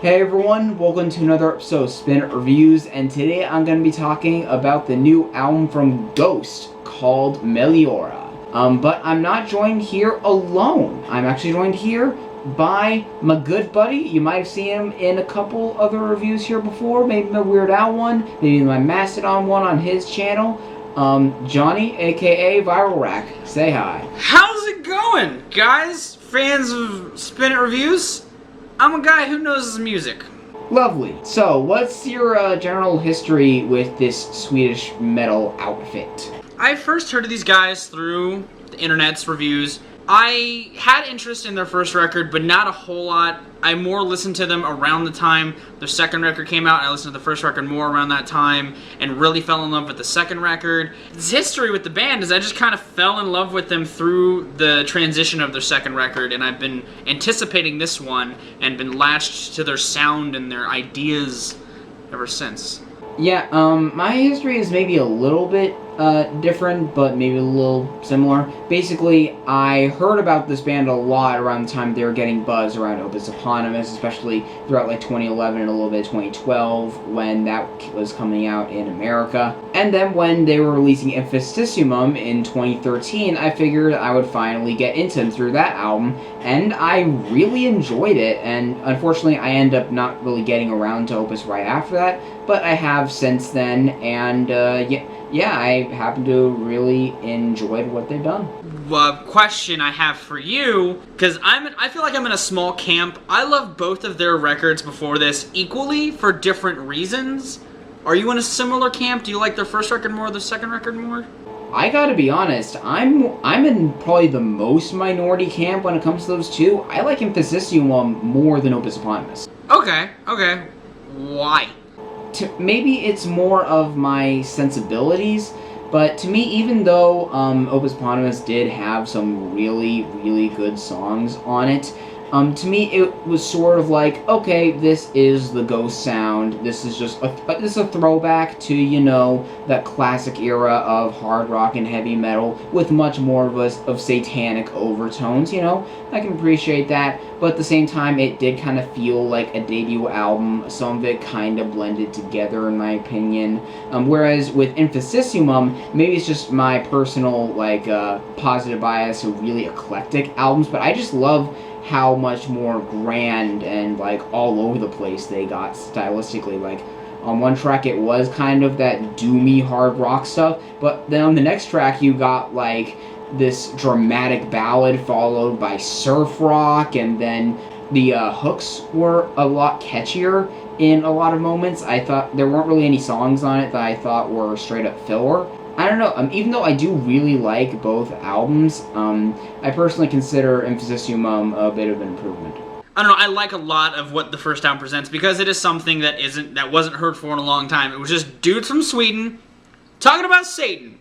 Hey everyone, welcome to another episode of Spin It Reviews, and today I'm going to be talking about the new album from Ghost called Meliora. But I'm not joined here alone. I'm actually joined here by my good buddy. You might have seen him in a couple other reviews here before, maybe my Weird Al one, maybe my Mastodon one on his channel. Johnny, aka ViralRak. Say hi. How's it going, guys? Fans of Spin It Reviews? I'm a guy who knows his music. Lovely. So, what's your general history with this Swedish metal outfit? I first heard of these guys through the internet's reviews. I had interest in their first record, but not a whole lot. I more listened to them around the time their second record came out. I listened to the first record more around that time and really fell in love with the second record. This history with the band is I just kind of fell in love with them through the transition of their second record, and I've been anticipating this one and been latched to their sound and their ideas ever since. Yeah, my history is maybe a little bit different, but maybe a little similar. Basically, I heard about this band a lot around the time they were getting buzz around Opus Eponymous, especially throughout like 2011 and a little bit of 2012 when that was coming out in America. And then when they were releasing Infestissimum in 2013, I figured I would finally get into them through that album, and I really enjoyed it, and unfortunately I ended up not really getting around to Opus right after that, but I have since then, and yeah, I happen to really enjoyed what they've done. Question I have for you, because I feel like I'm in a small camp. I love both of their records before this equally for different reasons. Are you in a similar camp? Do you like their first record more or their second record more? I gotta be honest, I'm in probably the most minority camp when it comes to those two. I like Infestissimum more than Opus Eponymous. Okay. Why? Maybe it's more of my sensibilities, but to me, even though Opus Eponymous did have some really, really good songs on it, to me it was sort of like, okay, this is the Ghost sound. This is just this is a throwback to, you know, that classic era of hard rock and heavy metal with much more of satanic overtones. You know, I can appreciate that, but at the same time, it did kind of feel like a debut album. Some of it kind of blended together, in my opinion. Whereas with Infestissimum, maybe it's just my personal like positive bias of really eclectic albums, but I just love how much more grand and like all over the place they got stylistically. Like on one track it was kind of that doomy hard rock stuff, but then on the next track you got like this dramatic ballad followed by surf rock, and then the hooks were a lot catchier in a lot of moments. I thought there weren't really any songs on it that I thought were straight up filler. I don't know, even though I do really like both albums, I personally consider Infestissimum a bit of an improvement. I don't know, I like a lot of what the first album presents because it is something that wasn't heard for in a long time. It was just dudes from Sweden talking about Satan.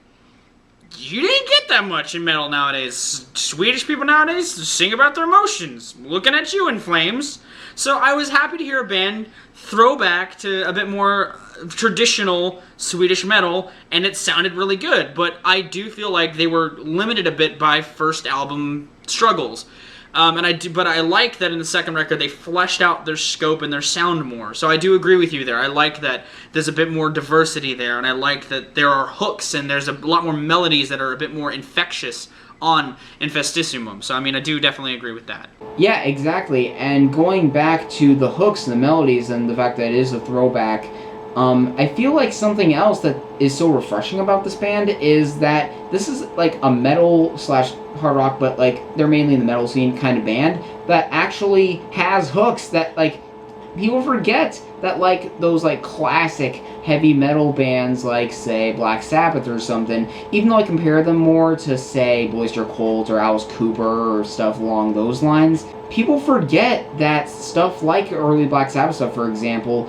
You didn't get that much in metal nowadays. Swedish people nowadays sing about their emotions. Looking at you in flames. So I was happy to hear a band throw back to a bit more traditional Swedish metal, and it sounded really good. But I do feel like they were limited a bit by first album struggles. But I like that in the second record they fleshed out their scope and their sound more. So I do agree with you there. I like that there's a bit more diversity there, and I like that there are hooks and there's a lot more melodies that are a bit more infectious on Infestissimum. So I mean, I do definitely agree with that. Yeah, exactly. And going back to the hooks and the melodies and the fact that it is a throwback, I feel like something else that is so refreshing about this band is that this is like a metal slash hard rock, but like they're mainly in the metal scene kind of band that actually has hooks that like people forget that like those like classic heavy metal bands like say Black Sabbath or something, even though I compare them more to say Boyster Cult or Alice Cooper or stuff along those lines, people forget that stuff like early Black Sabbath stuff, for example,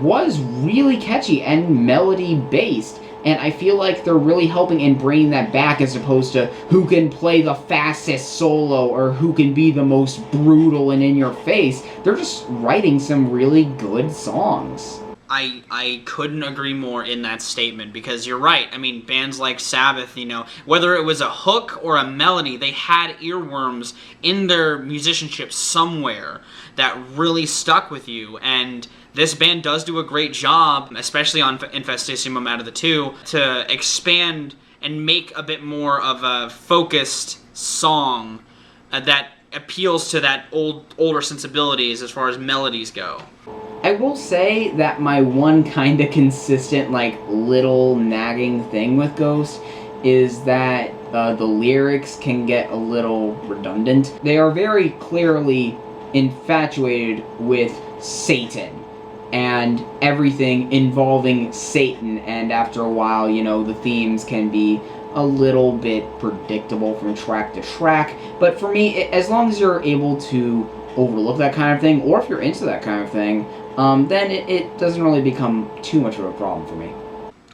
was really catchy and melody based, and I feel like they're really helping in bringing that back as opposed to who can play the fastest solo or who can be the most brutal and in your face. They're just writing some really good songs. I couldn't agree more in that statement, because you're right. I mean, bands like Sabbath, you know, whether it was a hook or a melody, they had earworms in their musicianship somewhere that really stuck with you. And this band does do a great job, especially on Infestissimum out of the two, to expand and make a bit more of a focused song that appeals to that older sensibilities as far as melodies go. I will say that my one kind of consistent, like, little nagging thing with Ghost is that the lyrics can get a little redundant. They are very clearly infatuated with Satan and everything involving Satan, and after a while, you know, the themes can be a little bit predictable from track to track. But for me, as long as you're able to overlook that kind of thing, or if you're into that kind of thing, then it doesn't really become too much of a problem for me.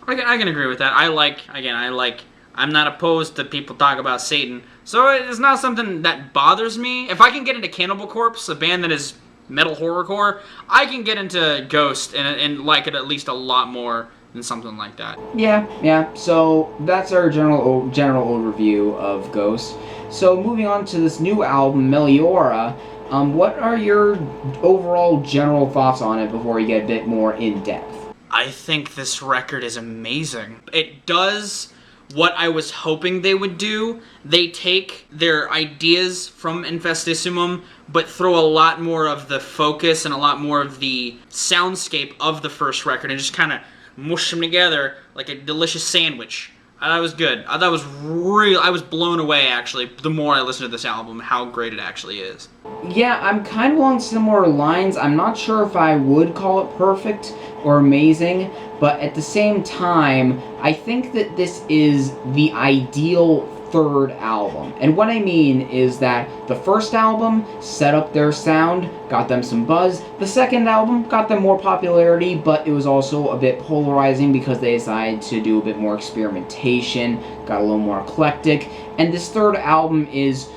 I can agree with that. I'm not opposed to people talk about Satan, so it's not something that bothers me. If I can get into Cannibal Corpse, a band that is metal horrorcore, I can get into Ghost and like it at least a lot more than something like that. Yeah. So that's our general overview of Ghost. So moving on to this new album, Meliora. What are your overall general thoughts on it before we get a bit more in depth? I think this record is amazing. It does what I was hoping they would do. They take their ideas from Infestissimum, but throw a lot more of the focus and a lot more of the soundscape of the first record and just kind of mush them together like a delicious sandwich. That was good. That was real. I was blown away, actually, the more I listened to this album, how great it actually is. Yeah, I'm kind of along similar lines. I'm not sure if I would call it perfect or amazing, but at the same time, I think that this is the ideal third album. And what I mean is that the first album set up their sound, got them some buzz. The second album got them more popularity, but it was also a bit polarizing because they decided to do a bit more experimentation, got a little more eclectic. And this third album is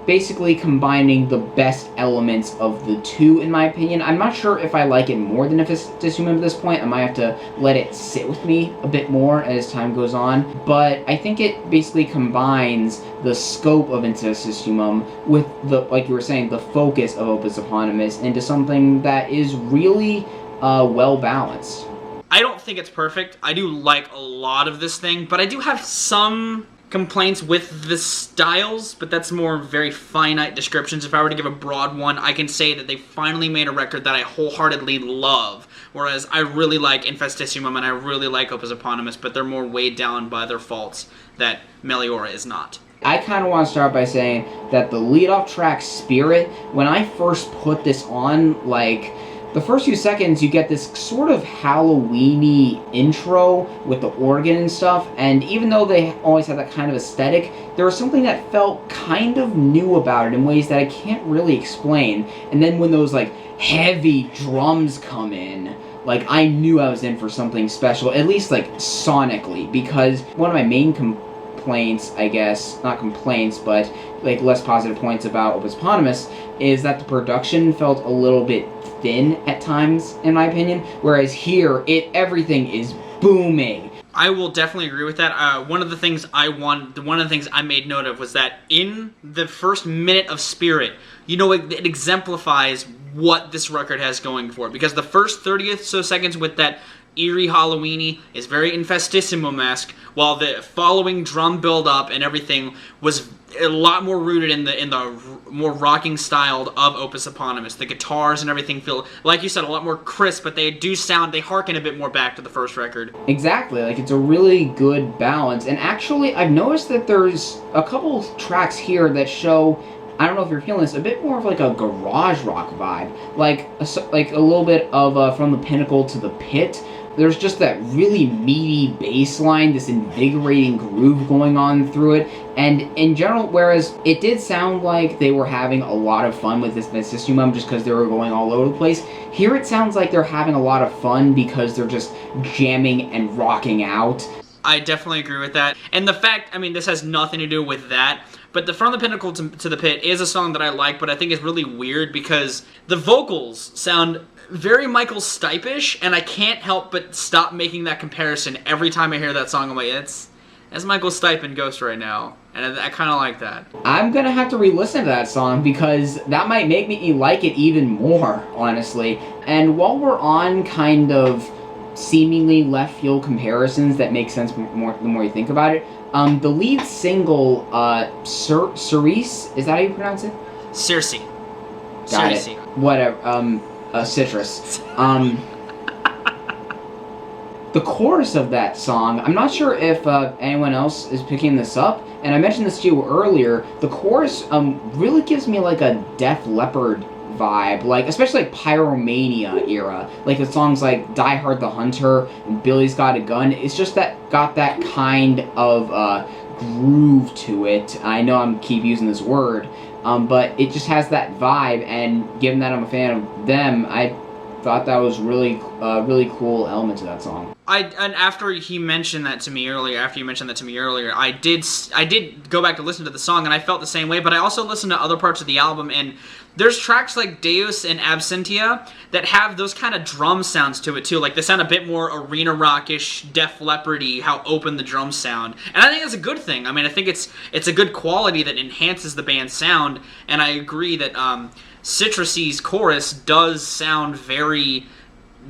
basically combining the best elements of the two, in my opinion. I'm not sure if I like it more than Infestissimum at this point. I might have to let it sit with me a bit more as time goes on. But I think it basically combines the scope of Infestissimum with the, like you were saying, the focus of Opus Eponymous into something that is really well balanced. I don't think it's perfect. I do like a lot of this thing, but I do have some complaints with the styles, but that's more very finite descriptions. If I were to give a broad one, I can say that they finally made a record that I wholeheartedly love, whereas I really like Infestissimum and I really like Opus Eponymous, but they're more weighed down by their faults that Meliora is not. I kind of want to start by saying that the lead-off track, Spirit, when I first put this on, like, the first few seconds, you get this sort of Halloween-y intro with the organ and stuff, and even though they always had that kind of aesthetic, there was something that felt kind of new about it in ways that I can't really explain. And then when those, like, heavy drums come in, like, I knew I was in for something special, at least, like, sonically, because one of my main complaints, I guess, not complaints, but, like, less positive points about Opus Eponymous, is that the production felt a little bit thin at times, in my opinion, whereas here, everything is booming. I will definitely agree with that. One of the things I made note of was that in the first minute of Spirit, you know, it exemplifies what this record has going for it, because the first 30 or so seconds with that eerie Halloween-y is very Infestissimum-esque, while the following drum build-up and everything was a lot more rooted in the more rocking style of Opus Eponymous. The guitars and everything feel, like you said, a lot more crisp, but they harken a bit more back to the first record. Exactly, like, it's a really good balance. And actually, I've noticed that there's a couple tracks here that show, I don't know if you're feeling this, a bit more of like a garage rock vibe. Like a little bit of From the Pinnacle to the Pit. There's just that really meaty bass line, this invigorating groove going on through it. And in general, whereas it did sound like they were having a lot of fun with this Infestissimum just because they were going all over the place, here it sounds like they're having a lot of fun because they're just jamming and rocking out. I definitely agree with that. And the fact, I mean, this has nothing to do with that, but the From the Pinnacle to the Pit is a song that I like, but I think it's really weird because the vocals sound very Michael Stipe-ish, and I can't help but stop making that comparison every time I hear that song. I'm like, that's Michael Stipe in Ghost right now, and I kind of like that. I'm gonna have to re-listen to that song because that might make me like it even more, honestly. And while we're on kind of seemingly left field comparisons that make sense more the more you think about it, the lead single, Cirice, is that how you pronounce it? Cirice. Got Cirice. it. Whatever. Citrus. The chorus of that song, I'm not sure if anyone else is picking this up, and I mentioned this to you earlier, the chorus really gives me like a Def Leppard vibe, like especially like Pyromania era, like the songs like Die Hard the Hunter and Billy's Got a Gun. It's just got that kind of groove to it. I know I'm keep using this word, but it just has that vibe, and given that I'm a fan of them, I thought that was really cool element to that song. And after you mentioned that to me earlier, I did go back to listen to the song, and I felt the same way, but I also listened to other parts of the album, and there's tracks like Deus and Absentia that have those kind of drum sounds to it too. Like they sound a bit more arena rockish, Def Leppard-y, how open the drums sound. And I think that's a good thing. I mean, I think it's a good quality that enhances the band's sound, and I agree that Cirice's chorus does sound very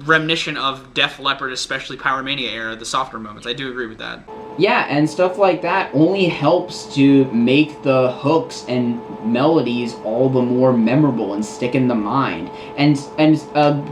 reminiscent of Def Leppard, especially Pyromania era, the softer moments. I do agree with that. Yeah, and stuff like that only helps to make the hooks and melodies all the more memorable and stick in the mind. And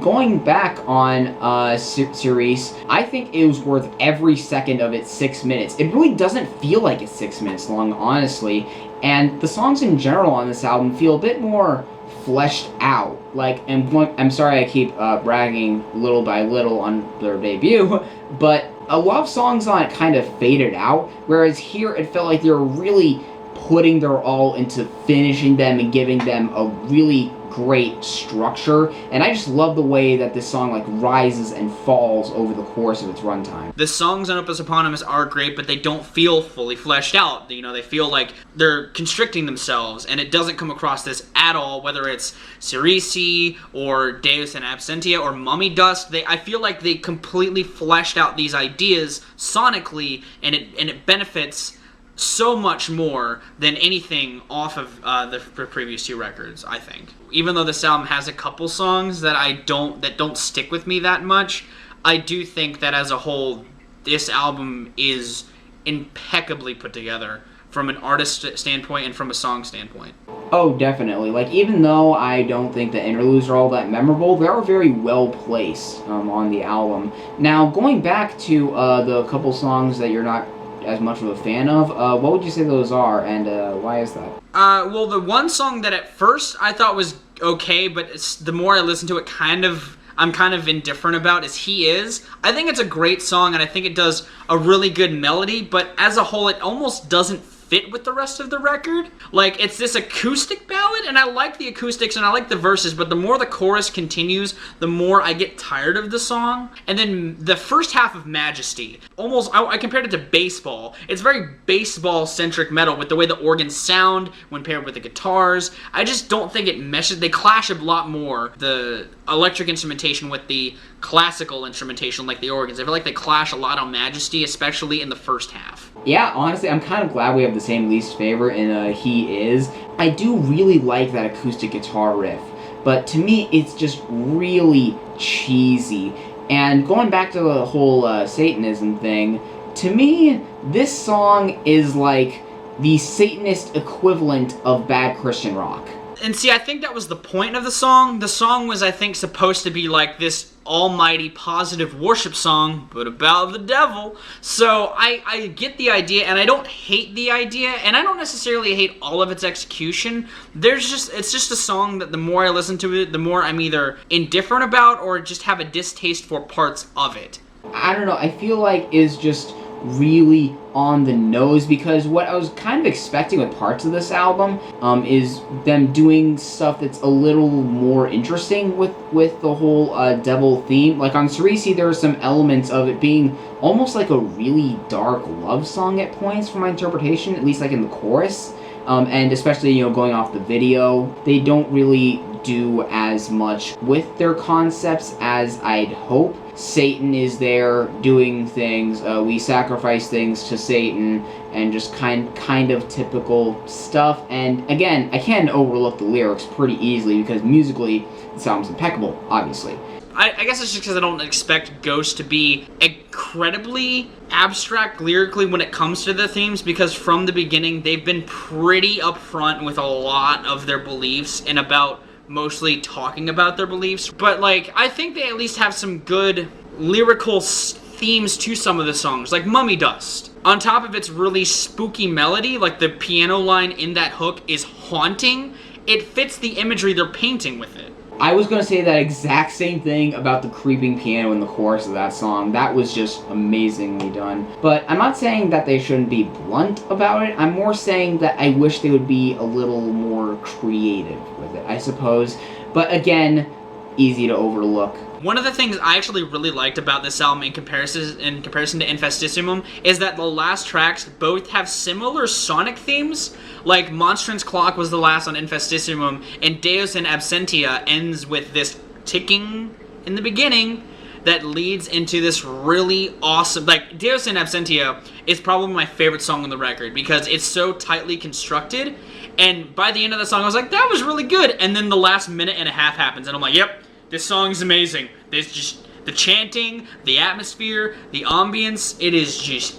going back on Cirice, I think it was worth every second of its 6 minutes. It really doesn't feel like it's 6 minutes long, honestly. And the songs in general on this album feel a bit more fleshed out. Like, and I'm sorry I keep bragging little by little on their debut, but a lot of songs on it kind of faded out, whereas here it felt like they were really putting their all into finishing them and giving them a really great structure, and I just love the way that this song like rises and falls over the course of its runtime. The songs on Opus Eponymous are great, but they don't feel fully fleshed out. You know, they feel like they're constricting themselves, and it doesn't come across this at all, whether it's Cirice or Deus and Absentia or Mummy Dust. I feel like they completely fleshed out these ideas sonically, and it benefits so much more than anything off of the previous two records, I think. Even though this album has a couple songs that don't stick with me that much, I do think that as a whole, this album is impeccably put together from an artist standpoint and from a song standpoint. Oh, definitely. Like, even though I don't think the interludes are all that memorable, they are very well placed on the album. Now, going back to the couple songs that you're not as much of a fan of, what would you say those are, and why is that? Well, the one song that at first I thought was okay, but the more I listen to it, I'm kind of indifferent about is He Is. I think it's a great song, and I think it does a really good melody, but as a whole, it almost doesn't fit with the rest of the record. Like, it's this acoustic ballad, and I like the acoustics and I like the verses, but the more the chorus continues, the more I get tired of the song. And then the first half of Majesty, almost, I compared it to baseball. It's very baseball-centric metal with the way the organs sound when paired with the guitars. I just don't think it meshes. They clash a lot more, the electric instrumentation with the classical instrumentation like the organs. I feel like they clash a lot on Majesty, especially in the first half. Yeah, honestly, I'm kind of glad we have the same least favorite in He Is. I do really like that acoustic guitar riff, but to me, it's just really cheesy. And going back to the whole Satanism thing, to me, this song is like the Satanist equivalent of bad Christian rock. And see, I think that was the point of the song. The song was, I think, supposed to be like this almighty positive worship song, but about the devil. So I get the idea, and I don't hate the idea, and I don't necessarily hate all of its execution. It's just a song that the more I listen to it, the more I'm either indifferent about or just have a distaste for parts of it. I don't know, I feel like it's just really on the nose, because what I was kind of expecting with parts of this album is them doing stuff that's a little more interesting with the whole devil theme. Like on Cirice, there are some elements of it being almost like a really dark love song at points, for my interpretation, at least like in the chorus. And especially, you know, going off the video, they don't really do as much with their concepts as I'd hope. Satan is there doing things, we sacrifice things to Satan, and just kind of typical stuff. And again, I can overlook the lyrics pretty easily because musically it sounds impeccable, obviously. I guess it's just because I don't expect Ghost to be incredibly abstract lyrically when it comes to the themes, because from the beginning they've been pretty upfront with a lot of their beliefs and about mostly talking about their beliefs. But like, I think they at least have some good lyrical themes to some of the songs, like Mummy Dust. On top of its really spooky melody, like the piano line in that hook is haunting. It fits the imagery they're painting with it. I was going to say that exact same thing about the creeping piano in the chorus of that song. That was just amazingly done. But I'm not saying that they shouldn't be blunt about it. I'm more saying that I wish they would be a little more creative with it, I suppose. But again, easy to overlook. One of the things I actually really liked about this album in comparison to Infestissimum is that the last tracks both have similar sonic themes. Like Monstrance Clock was the last on Infestissimum, and Deus and Absentia ends with this ticking in the beginning that leads into this really awesome, like Deus and Absentia is probably my favorite song on the record because it's so tightly constructed, and by the end of the song I was like, that was really good, and then the last minute and a half happens and I'm like, yep, this song is amazing. There's just the chanting, the atmosphere, the ambience, it is just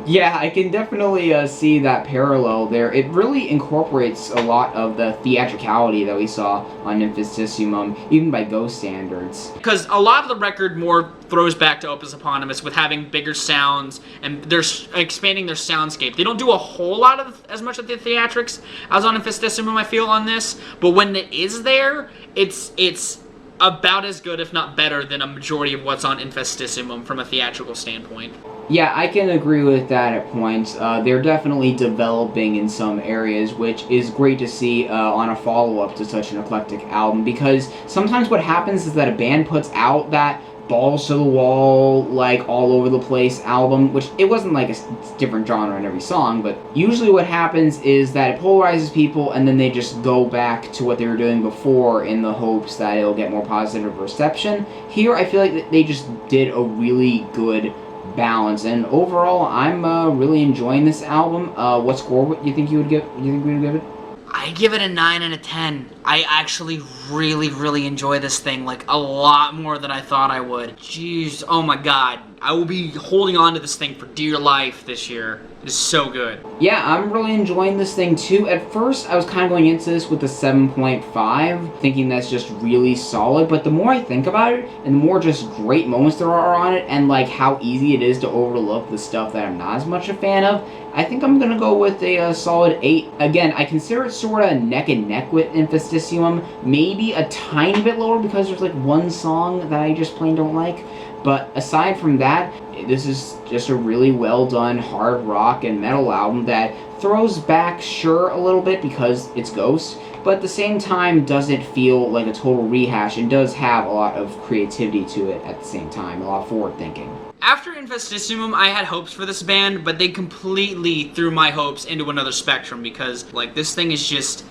Yeah, I can definitely see that parallel there. It really incorporates a lot of the theatricality that we saw on Infestissimum, even by Ghost standards. Because a lot of the record more throws back to Opus Eponymous with having bigger sounds, and they're expanding their soundscape. They don't do a whole lot of as much of the theatrics as on Infestissimum, I feel, on this, but when it is there, it's about as good, if not better, than a majority of what's on Infestissimum from a theatrical standpoint. Yeah, I can agree with that at points. They're definitely developing in some areas, which is great to see on a follow-up to such an eclectic album, because sometimes what happens is that a band puts out that balls to the wall, like all over the place album, which it wasn't like a different genre in every song, but usually what happens is that it polarizes people and then they just go back to what they were doing before in the hopes that it'll get more positive reception. Here I feel like they just did a really good balance, and overall I'm really enjoying this album. What score would you think we would give it? I give it a 9 and a 10. I actually really enjoy this thing, like, a lot more than I thought I would. Jeez, oh my god. I will be holding on to this thing for dear life this year. It is so good. Yeah, I'm really enjoying this thing too. At first, I was kind of going into this with a 7.5, thinking that's just really solid, but the more I think about it, and the more just great moments there are on it, and like how easy it is to overlook the stuff that I'm not as much a fan of, I think I'm gonna go with a solid 8. Again, I consider it sort of neck and neck with Infestissimum, maybe a tiny bit lower because there's like one song that I just plain don't like. But aside from that, this is just a really well done hard rock and metal album that throws back, sure, a little bit because it's Ghost, but at the same time doesn't feel like a total rehash and does have a lot of creativity to it at the same time, a lot of forward thinking. After Infestissimum, I had hopes for this band, but they completely threw my hopes into another spectrum because, like, this thing is just...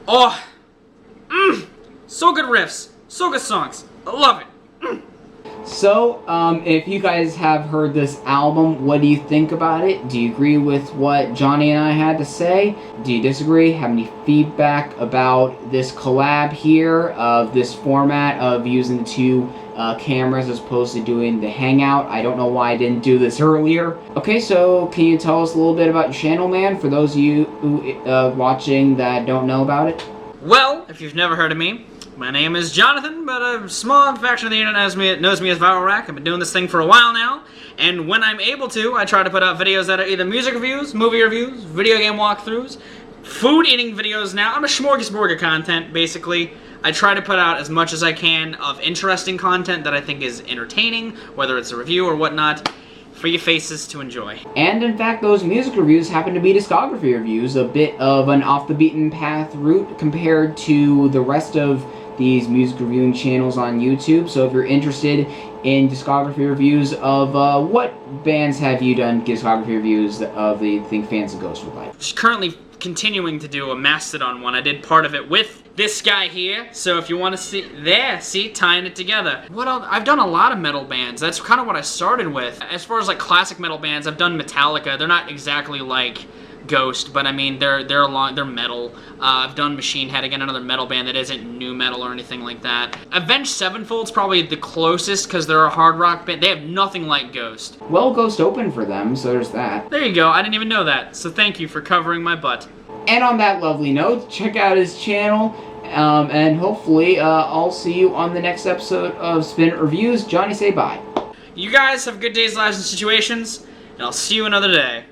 oh! So good riffs, so good songs. I love it. So, if you guys have heard this album, what do you think about it? Do you agree with what Johnny and I had to say? Do you disagree? Have any feedback about this collab here, of this format of using the two cameras as opposed to doing the hangout? I don't know why I didn't do this earlier. Okay, so can you tell us a little bit about your channel, man, for those of you who watching that don't know about it? Well, if you've never heard of me, my name is Jonathan, but a small faction of the internet knows me as ViralRak. I've been doing this thing for a while now, and when I'm able to, I try to put out videos that are either music reviews, movie reviews, video game walkthroughs, food eating videos now. I'm a smorgasbord of content, basically. I try to put out as much as I can of interesting content that I think is entertaining, whether it's a review or whatnot, for you faces to enjoy. And in fact, those music reviews happen to be discography reviews, a bit of an off-the-beaten-path route compared to the rest of these music reviewing channels on YouTube. So if you're interested in discography reviews of what bands have you done discography reviews of that you think fans of Ghost would like? Just currently continuing to do a Mastodon one. I did part of it with this guy here, so if you want to see, tying it together. What else? I've done a lot of metal bands. That's kind of what I started with. As far as like classic metal bands, I've done Metallica. They're not exactly like Ghost, but I mean they're metal. I've done Machine Head, again, another metal band that isn't new metal or anything like that. Avenged Sevenfold's probably the closest because they're a hard rock band. They have nothing like Ghost. Well, Ghost opened for them, so there's that. There you go. I didn't even know that. So thank you for covering my butt. And on that lovely note, check out his channel, and hopefully I'll see you on the next episode of Spin It Reviews. Johnny, say bye. You guys have good days, lives, and situations, and I'll see you another day.